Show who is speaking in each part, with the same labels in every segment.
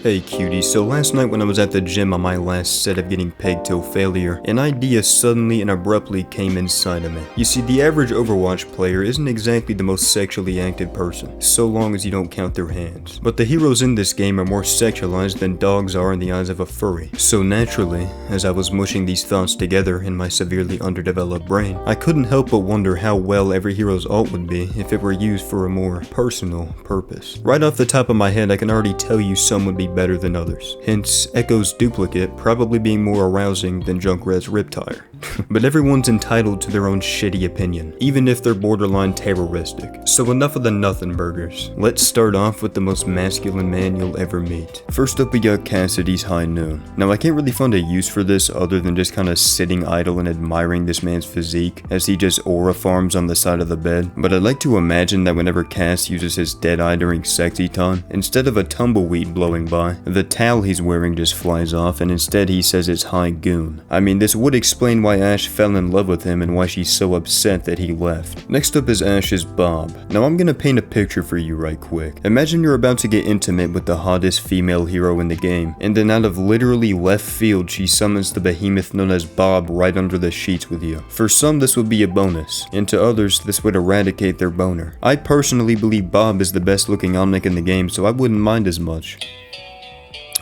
Speaker 1: Hey cutie, so last night when I was at the gym on my last set of getting pegged till failure, an idea suddenly and abruptly came inside of me. You see, the average Overwatch player isn't exactly the most sexually active person, so long as you don't count their hands. But the heroes in this game are more sexualized than dogs are in the eyes of a furry. So naturally, as I was mushing these thoughts together in my severely underdeveloped brain, I couldn't help but wonder how well every hero's ult would be if it were used for a more personal purpose. Right off the top of my head, I can already tell you some would be better than others. Hence, Echo's duplicate probably being more arousing than Junkrat's Riptire. But everyone's entitled to their own shitty opinion, even if they're borderline terroristic. So enough of the nothing burgers. Let's start off with the most masculine man you'll ever meet. First up we got Cassidy's High Noon. Now I can't really find a use for this other than just kinda sitting idle and admiring this man's physique as he just aura farms on the side of the bed. But I'd like to imagine that whenever Cass uses his dead eye during sexy time, instead of a tumbleweed blowing by, the towel he's wearing just flies off and instead he says it's High Goon. I mean, this would explain why Ash fell in love with him and why she's so upset that he left. Next up is Ash's Bob. Now I'm gonna paint a picture for you right quick. Imagine you're about to get intimate with the hottest female hero in the game, and then out of literally left field she summons the behemoth known as Bob right under the sheets with you. For some this would be a bonus, and to others this would eradicate their boner. I personally believe Bob is the best looking Omnic in the game, so I wouldn't mind as much.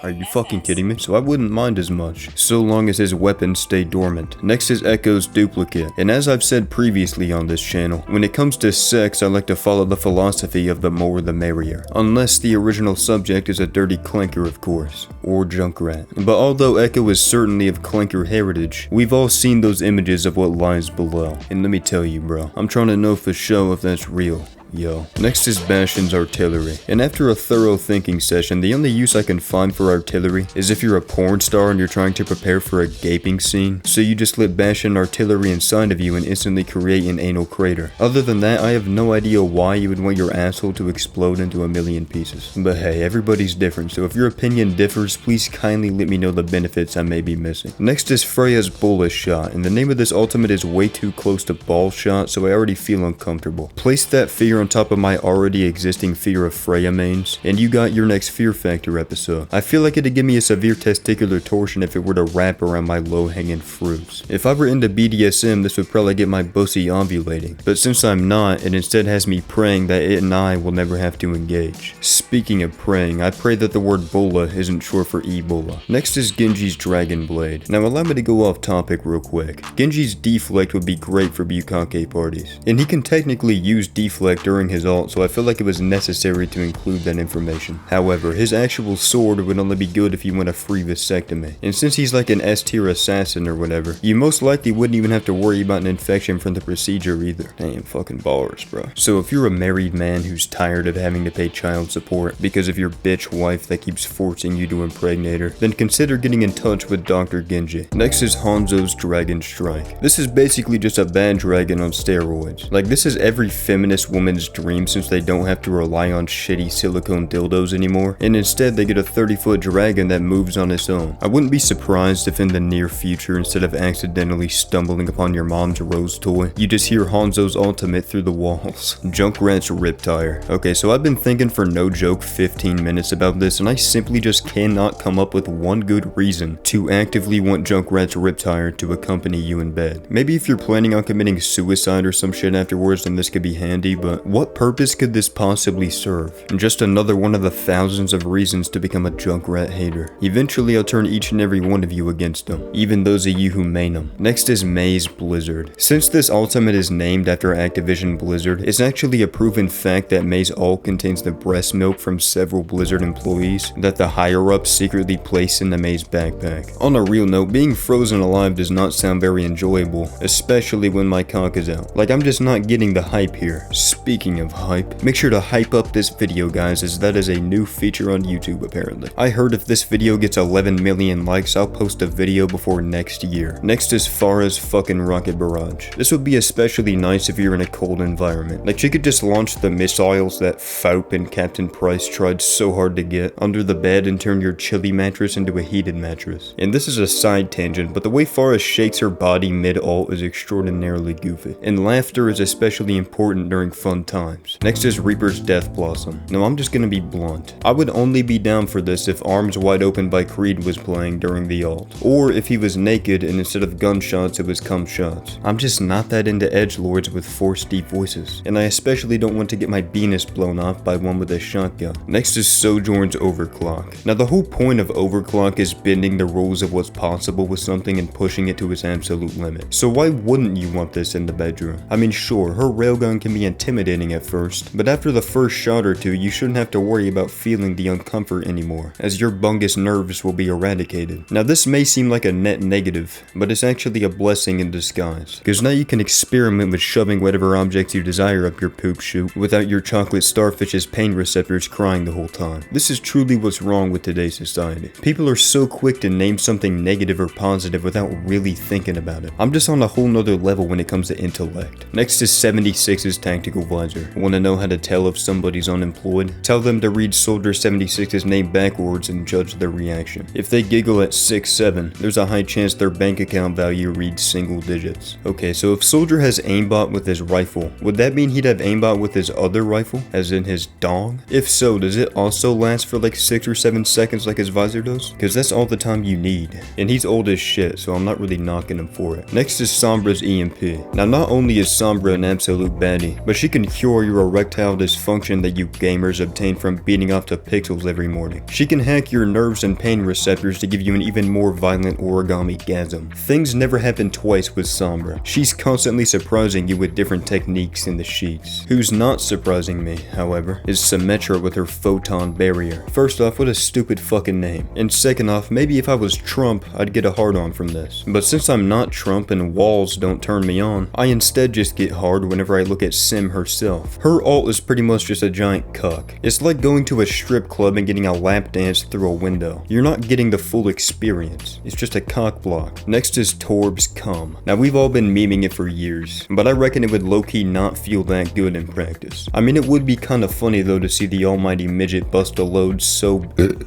Speaker 1: Are you fucking kidding me? So I wouldn't mind as much, so long as his weapons stay dormant. Next is Echo's duplicate, and as I've said previously on this channel, when it comes to sex I like to follow the philosophy of the more the merrier. Unless the original subject is a dirty clanker of course, or Junkrat. But although Echo is certainly of clanker heritage, we've all seen those images of what lies below. And let me tell you bro, I'm trying to know for sure if that's real. Yo. Next is Bastion's artillery, and after a thorough thinking session, the only use I can find for artillery is if you're a porn star and you're trying to prepare for a gaping scene, so you just let Bastion artillery inside of you and instantly create an anal crater. Other than that, I have no idea why you would want your asshole to explode into a million pieces. But hey, everybody's different, so if your opinion differs, please kindly let me know the benefits I may be missing. Next is Freya's bullet shot, and the name of this ultimate is way too close to ball shot, so I already feel uncomfortable. Place that fear on top of my already existing fear of Freya mains, and you got your next Fear Factor episode. I feel like it'd give me a severe testicular torsion if it were to wrap around my low-hanging fruits. If I were into BDSM, this would probably get my pussy ovulating, but since I'm not, it instead has me praying that it and I will never have to engage. Speaking of praying, I pray that the word Bola isn't short for Ebola. Next is Genji's Dragon Blade. Now allow me to go off topic real quick. Genji's deflect would be great for Bukake parties, and he can technically use deflect during his ult, so I feel like it was necessary to include that information. However, his actual sword would only be good if you went a free vasectomy, and since he's like an S tier assassin or whatever, you most likely wouldn't even have to worry about an infection from the procedure either. Damn fucking ballers, bro. So if you're a married man who's tired of having to pay child support because of your bitch wife that keeps forcing you to impregnate her, then consider getting in touch with Dr. Genji. Next is Hanzo's Dragon Strike. This is basically just a bad dragon on steroids. Like, this is every feminist woman's dream since they don't have to rely on shitty silicone dildos anymore, and instead they get a 30-foot dragon that moves on its own. I wouldn't be surprised if in the near future, instead of accidentally stumbling upon your mom's rose toy, you just hear Hanzo's ultimate through the walls. Junkrat's Riptire. Okay, so I've been thinking for no joke 15 minutes about this, and I simply just cannot come up with one good reason to actively want Junkrat's Riptire to accompany you in bed. Maybe if you're planning on committing suicide or some shit afterwards, then this could be handy, but what purpose could this possibly serve? Just another one of the thousands of reasons to become a Junkrat hater. Eventually I'll turn each and every one of you against them, even those of you who main them. Next is Mei's Blizzard. Since this ultimate is named after Activision Blizzard, it's actually a proven fact that Mei's ult contains the breast milk from several Blizzard employees that the higher-ups secretly place in the Mei's backpack. On a real note, being frozen alive does not sound very enjoyable, especially when my cock is out. Like, I'm just not getting the hype here. Speaking of hype, make sure to hype up this video guys, as that is a new feature on YouTube apparently. I heard if this video gets 11 million likes, I'll post a video before next year. Next is Farah's fucking rocket barrage. This would be especially nice if you're in a cold environment. Like, she could just launch the missiles that Faup and Captain Price tried so hard to get under the bed and turn your chilly mattress into a heated mattress. And this is a side tangent, but the way Farah shakes her body mid-ult is extraordinarily goofy. And laughter is especially important during fun times. Next is Reaper's Death Blossom. Now I'm just gonna be blunt. I would only be down for this if Arms Wide Open by Creed was playing during the ult, or if he was naked and instead of gunshots it was cum shots. I'm just not that into edgelords with forced deep voices, and I especially don't want to get my penis blown off by one with a shotgun. Next is Sojourn's Overclock. Now the whole point of Overclock is bending the rules of what's possible with something and pushing it to its absolute limit. So why wouldn't you want this in the bedroom? I mean sure, her railgun can be intimidating at first, but after the first shot or two you shouldn't have to worry about feeling the uncomfort anymore, as your bungus nerves will be eradicated. Now this may seem like a net negative, but it's actually a blessing in disguise, because now you can experiment with shoving whatever objects you desire up your poop chute without your chocolate starfish's pain receptors crying the whole time. This is truly what's wrong with today's society. People are so quick to name something negative or positive without really thinking about it. I'm just on a whole nother level when it comes to intellect. Next is 76's Tactical Visor. Want to know how to tell if somebody's unemployed? Tell them to read Soldier 76's name backwards and judge their reaction. If they giggle at 6'7", there's a high chance their bank account value reads single digits. Okay, so if Soldier has aimbot with his rifle, would that mean he'd have aimbot with his other rifle, as in his dong? If so, does it also last for like 6 or 7 seconds like his visor does? Because that's all the time you need. And he's old as shit, so I'm not really knocking him for it. Next is Sombra's EMP. Now not only is Sombra an absolute baddie, but she can cure your erectile dysfunction that you gamers obtain from beating off to pixels every morning. She can hack your nerves and pain receptors to give you an even more violent origami-gasm. Things never happen twice with Sombra. She's constantly surprising you with different techniques in the sheets. Who's not surprising me, however, is Symmetra with her photon barrier. First off, what a stupid fucking name. And second off, maybe if I was Trump, I'd get a hard-on from this. But since I'm not Trump and walls don't turn me on, I instead just get hard whenever I look at Sim herself. Her ult is pretty much just a giant cuck. It's like going to a strip club and getting a lap dance through a window. You're not getting the full experience. It's just a cock block. Next is Torb's Cum. Now we've all been memeing it for years, but I reckon it would low-key not feel that good in practice. I mean, it would be kinda funny though to see the almighty midget bust a load so big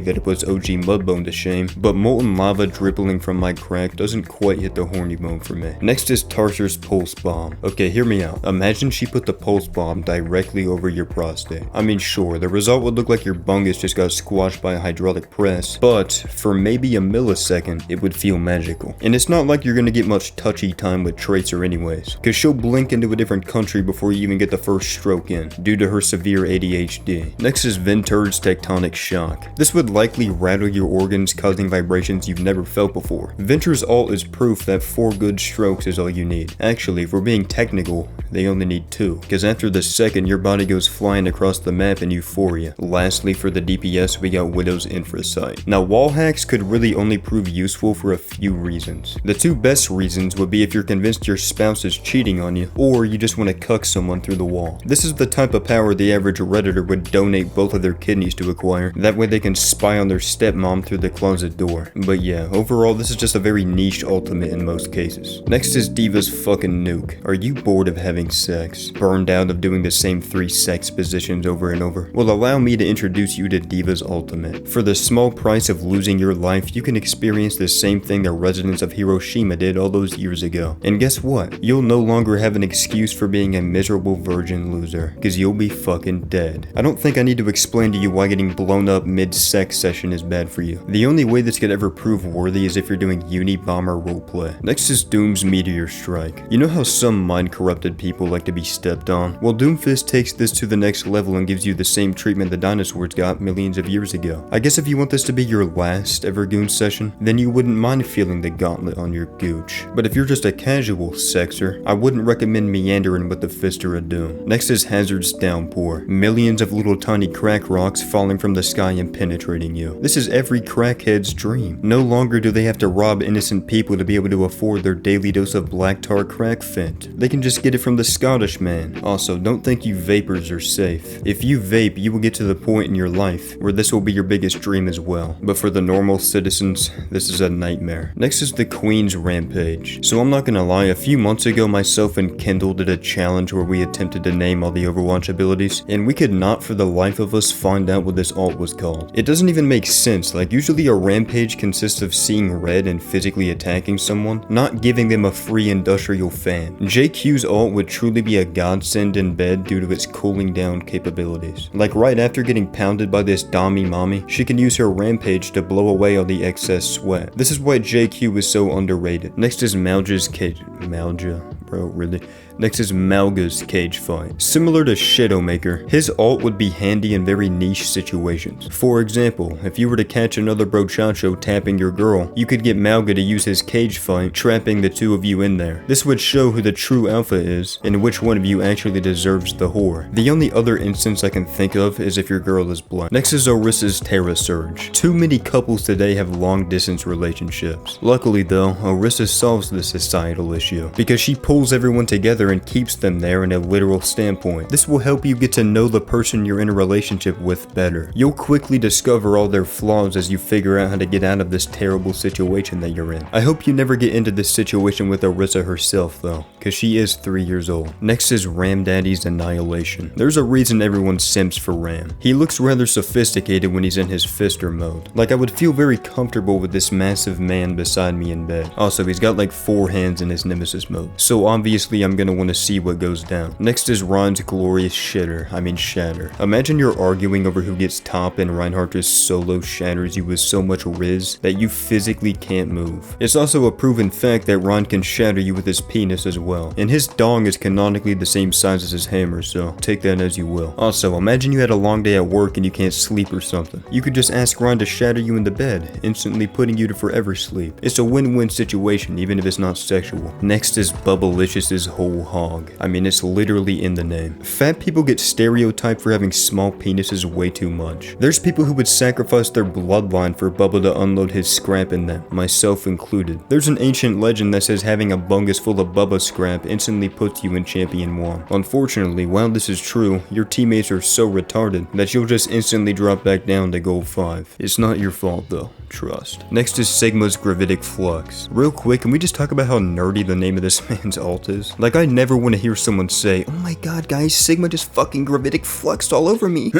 Speaker 1: that it puts OG Mudbone to shame, but molten lava dribbling from my crack doesn't quite hit the horny bone for me. Next is Tarser's Pulse Bomb. Okay, hear me out. Imagine she put the pulse bomb directly over your prostate. I mean sure, the result would look like your bungus just got squashed by a hydraulic press, but for maybe a millisecond, it would feel magical. And it's not like you're gonna get much touchy time with Tracer anyways, cause she'll blink into a different country before you even get the first stroke in, due to her severe ADHD. Next is Venturd's Tectonic Shock. This would likely rattle your organs, causing vibrations you've never felt before. Venture's ult is proof that 4 good strokes is all you need. Actually, if we're being technical, they only need 2, cause after the second, your body goes flying across the map in euphoria. Lastly, for the DPS, we got Widow's Infrasight. Now, wall hacks could really only prove useful for a few reasons. The 2 best reasons would be if you're convinced your spouse is cheating on you, or you just want to cuck someone through the wall. This is the type of power the average redditor would donate both of their kidneys to acquire. That way they can spy on their stepmom through the closet door. But yeah, overall this is just a very niche ultimate in most cases. Next is Diva's fucking nuke. Are you bored of having sex? Burned out of doing the same 3 sex positions over and over? Well, allow me to introduce you to Diva's ultimate. For the small price of losing your life, you can experience the same thing the residents of Hiroshima did all those years ago. And guess what? You'll no longer have an excuse for being a miserable virgin loser, cause you'll be fucking dead. I don't think I need to explain to you why getting blown up mid-sex session is bad for you. The only way this could ever prove worthy is if you're doing Unibomber roleplay. Next is Doom's Meteor Strike. You know how some mind-corrupted people like to be stepped on? Well, Doomfist takes this to the next level and gives you the same treatment the dinosaurs got millions of years ago. I guess if you want this to be your last ever goon session, then you wouldn't mind feeling the gauntlet on your gooch. But if you're just a casual sexer, I wouldn't recommend meandering with the Fister of Doom. Next is Hazard's Downpour. Millions of little tiny crack rocks falling from the sky and penetrating you. This is every crackhead's dream. No longer do they have to rob innocent people to be able to afford their daily dose of black tar crack fent. They can just get it from the Scottish man. Also, don't think you vapors are safe. If you vape, you will get to the point in your life where this will be your biggest dream as well. But for the normal citizens, this is a nightmare. Next is the Queen's Rampage. So I'm not gonna lie, a few months ago myself and Kendall did a challenge where we attempted to name all the Overwatch abilities, and we could not for the life of us find out what this alt was called. It doesn't even make sense, like usually a rampage consists of seeing red and physically attacking someone, not giving them a free industrial fan. JQ's alt would truly be a godsend in bed due to its cooling down capabilities. Like right after getting pounded by this Dami Mommy, she can use her rampage to blow away all the excess sweat. This is why JQ is so underrated. Next is Malga's cage. Malga? Bro, really? Next is Malga's cage fight. Similar to Shadowmaker, his ult would be handy in very niche situations. For example, if you were to catch another brochacho tapping your girl, you could get Malga to use his cage fight, trapping the two of you in there. This would show who the true alpha is, and which one of you actually deserves the whore. The only other instance I can think of is if your girl is blind. Next is Orissa's Terra Surge. Too many couples today have long distance relationships. Luckily though, Orissa solves this societal issue, because she pulls everyone together and keeps them there in a literal standpoint. This will help you get to know the person you're in a relationship with better. You'll quickly discover all their flaws as you figure out how to get out of this terrible situation that you're in. I hope you never get into this situation with Orissa herself though, cause she is 3 years old. Next is Ram Daddy's Annihilation. There's a reason everyone simps for Ram. He looks rather sophisticated when he's in his fister mode. Like I would feel very comfortable with this massive man beside me in bed. Also, he's got like 4 hands in his nemesis mode. So obviously I'm gonna want to see what goes down. Next is Ron's glorious shatter. Imagine you're arguing over who gets top and Reinhardt just solo shatters you with so much riz that you physically can't move. It's also a proven fact that Ron can shatter you with his penis as well. And his dong is canonically the same size as his hammer, so take that as you will. Also, imagine you had a long day at work and you can't sleep or something. You could just ask Ron to shatter you in the bed, instantly putting you to forever sleep. It's a win-win situation, even if it's not sexual. Next is Bubbalicious's whole hog. I mean, it's literally in the name. Fat people get stereotyped for having small penises way too much. There's people who would sacrifice their bloodline for Bubba to unload his scrap in them, myself included. There's an ancient legend that says having a bungus full of Bubba scrap instantly puts you in Champion 1. Unfortunately, while this is true, your teammates are so retarded that you'll just instantly drop back down to Gold 5. It's not your fault though. Trust. Next is Sigma's Gravitic Flux. Real quick, can we just talk about how nerdy the name of this man's alt is? Like, I never want to hear someone say, oh my god guys, Sigma just fucking Gravitic Fluxed all over me.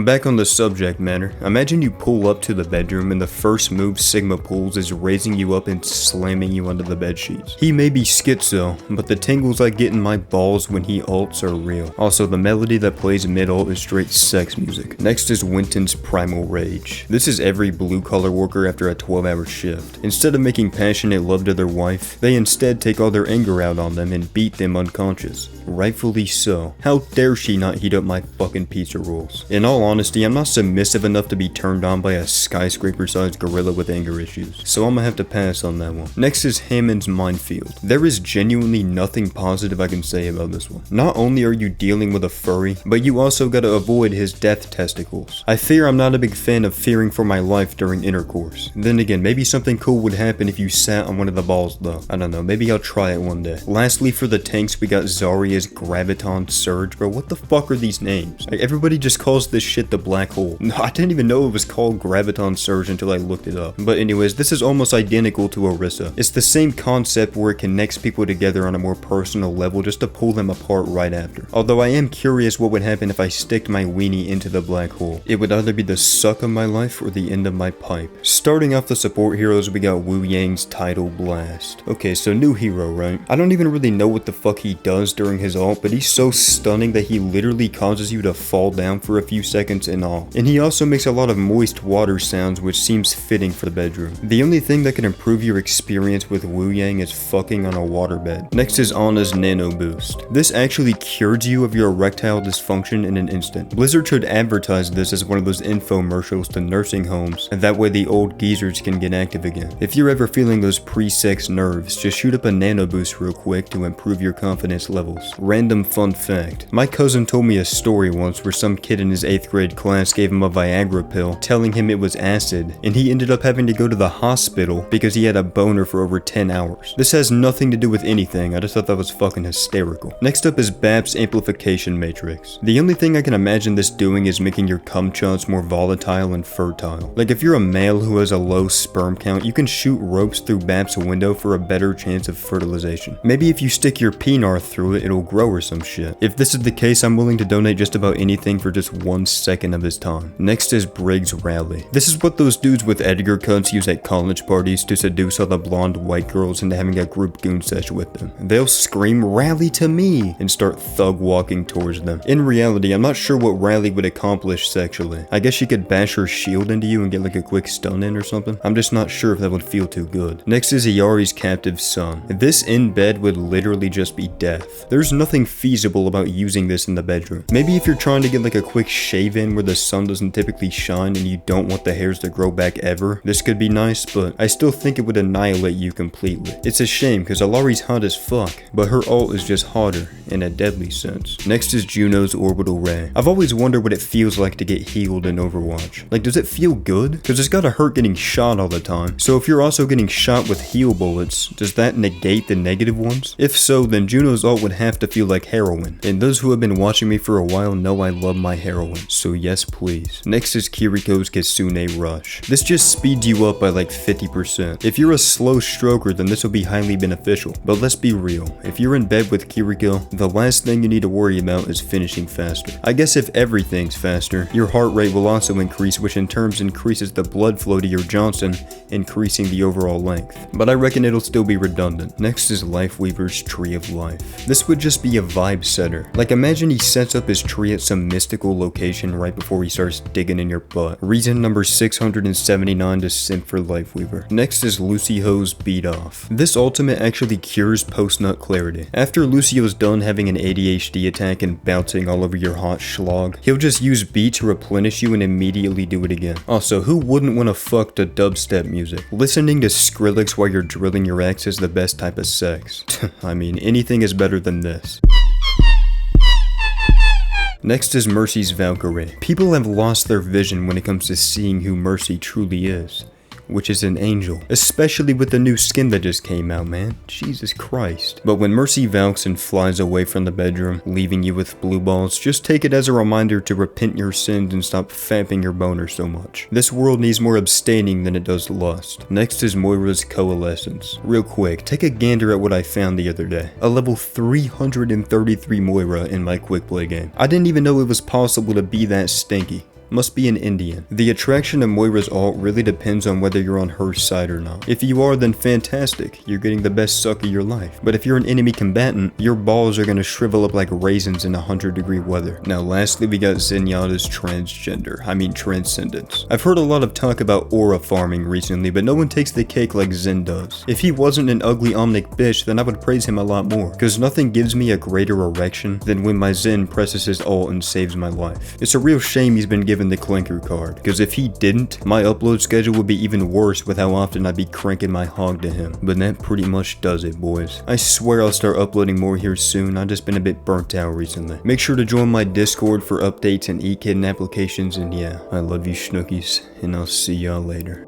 Speaker 1: Back on the subject matter, imagine you pull up to the bedroom and the first move Sigma pulls is raising you up and slamming you under the bed sheets. He may be schizo, but the tingles I get in my balls when he ults are real. Also, the melody that plays mid-ult is straight sex music. Next is Winton's Primal Rage. This is every blue-collar worker after a 12-hour shift. Instead of making passionate love to their wife, they instead take all their anger out on them and beat them unconscious. Rightfully so. How dare she not heat up my fucking pizza rolls? In all honesty, I'm not submissive enough to be turned on by a skyscraper-sized gorilla with anger issues, so I'm gonna have to pass on that one. Next is Hammond's Minefield. There is genuinely nothing positive I can say about this one. Not only are you dealing with a furry, but you also gotta avoid his death testicles. I fear I'm not a big fan of fearing for my life during intercourse. Then again, maybe something cool would happen if you sat on one of the balls though. I don't know, maybe I'll try it one day. Lastly, for the tanks, we got Zarya's Graviton Surge. Bro, what the fuck are these names? Like, everybody just calls this shit the black hole. No, I didn't even know it was called Graviton Surge until I looked it up. But anyways, this is almost identical to Orissa. It's the same concept where it connects people together on a more personal level just to pull them apart right after. Although I am curious what would happen if I sticked my weenie into the black hole. It would either be the suck of my life or the end of my pipe. Starting off the support heroes, we got Wu Yang's Tidal Blast. Okay, so new hero, right? I don't even really know what the fuck he does during his ult, but he's so stunning that he literally causes you to fall down for a few seconds in all. And he also makes a lot of moist water sounds, which seems fitting for the bedroom. The only thing that can improve your experience with Wu Yang is fucking on a waterbed. Next is Ana's Nano Boost. This actually cures you of your erectile dysfunction in an instant. Blizzard should advertise this as one of those infomercials to nursing homes, and that way the old geezers can get active again. If you're ever feeling those pre-sex nerves, just shoot up a nano boost real quick to improve your confidence levels. Random fun fact. My cousin told me a story once where some kid in his 8th grade class gave him a Viagra pill, telling him it was acid, and he ended up having to go to the hospital because he had a boner for over 10 hours. This has nothing to do with anything, I just thought that was fucking hysterical. Next up is BAP's Amplification Matrix. The only thing I can imagine this doing is making your cum chuds more volatile and fertile. Like if you're a male who has a low sperm count, you can shoot ropes through Bap's window for a better chance of fertilization. Maybe if you stick your penar through it, it'll grow or some shit. If this is the case, I'm willing to donate just about anything for just 1 second of his time. Next is Briggs Rally. This is what those dudes with Edgar cuts use at college parties to seduce all the blonde white girls into having a group goon sesh with them. They'll scream, "Rally to me!" and start thug walking towards them. In reality, I'm not sure what Rally would accomplish sexually. I guess she could bash her shield into you and get like a quick stun in or something. I'm just not sure if that would feel too good. Next is Iyari's captive son. This in bed would literally just be death. There's nothing feasible about using this in the bedroom. Maybe if you're trying to get like a quick shave in where the sun doesn't typically shine and you don't want the hairs to grow back ever, this could be nice, but I still think it would annihilate you completely. It's a shame because Iyari's hot as fuck, but her ult is just hotter in a deadly sense. Next is Juno's orbital ray. I've always wondered what it feels like to get healed in Overwatch. Like, does it feel good? Because it's gotta hurt getting shot all the time. So if you're also getting shot with heal bullets, does that negate the negative ones? If so, then Juno's ult would have to feel like heroin. And those who have been watching me for a while know I love my heroin, so yes please. Next is Kiriko's Kitsune Rush. This just speeds you up by like 50%. If you're a slow stroker, then this will be highly beneficial. But let's be real, if you're in bed with Kiriko, the last thing you need to worry about is finishing faster. I guess if everything's faster, your heart rate will also increase, which in turn increases the blood flow to your Johnson, increasing the overall length. But I reckon it'll still be redundant. Next is Lifeweaver's Tree of Life. This would just be a vibe setter. Like, imagine he sets up his tree at some mystical location right before he starts digging in your butt. Reason number 679 to simp for Lifeweaver. Next is Lucio's Beat Off. This ultimate actually cures post-nut clarity. After Lucio's done having an ADHD attack and bouncing all over your hot schlog, he'll just use beat to replenish you and immediately do it again. Also, who wouldn't want to fuck to dubstep music? Listening to Skrillex while you're drilling your ex is the best type of sex. I mean, anything is better than this. Next is Mercy's Valkyrie. People have lost their vision when it comes to seeing who Mercy truly is, which is an angel. Especially with the new skin that just came out, man. Jesus Christ. But when Mercy Valks and flies away from the bedroom, leaving you with blue balls, just take it as a reminder to repent your sins and stop fapping your boner so much. This world needs more abstaining than it does lust. Next is Moira's Coalescence. Real quick, take a gander at what I found the other day. A level 333 Moira in my quick play game. I didn't even know it was possible to be that stinky. Must be an Indian. The attraction of Moira's ult really depends on whether you're on her side or not. If you are, then fantastic, you're getting the best suck of your life. But if you're an enemy combatant, your balls are gonna shrivel up like raisins in 100-degree weather. Now lastly, we got Zenyatta's transcendence. I've heard a lot of talk about aura farming recently, but no one takes the cake like Zen does. If he wasn't an ugly omnic bitch, then I would praise him a lot more, cause nothing gives me a greater erection than when my Zen presses his ult and saves my life. It's a real shame he's been given the clinker card, because if he didn't, my upload schedule would be even worse with how often I'd be cranking my hog to him. But that pretty much does it, boys. I swear I'll start uploading more here soon. I've just been a bit burnt out recently. Make sure to join my Discord for updates and e-kitten applications, and yeah, I love you schnookies, and I'll see y'all later.